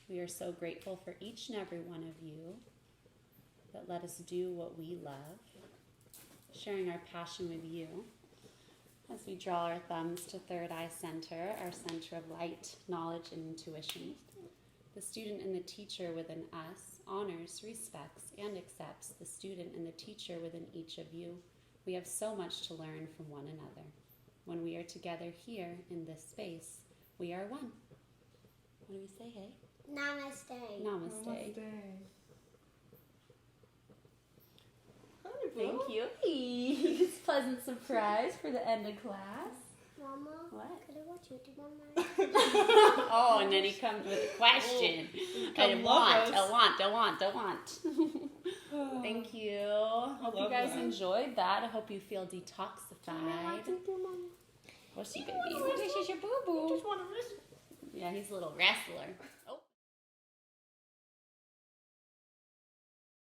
We are so grateful for each and every one of you that let us do what we love, sharing our passion with you as we draw our thumbs to third eye center, our center of light, knowledge, and intuition. The student and the teacher within us honors, respects, and accepts the student and the teacher within each of you. We have so much to learn from one another. When we are together here in this space, we are one. What do we say, hey? Namaste. Namaste. Namaste. Hi, Thank you. It's a pleasant surprise for the end of class. Mama, What? could I watch YouTube on my Oh, and then he comes with a question. I don't want. Thank you. Hope you love guys that. enjoyed that. I hope you feel Can I detoxified. watch YouTube, Mama? What's she gonna be? This is your boo boo. Just want to listen. Yeah, he's a little wrestler.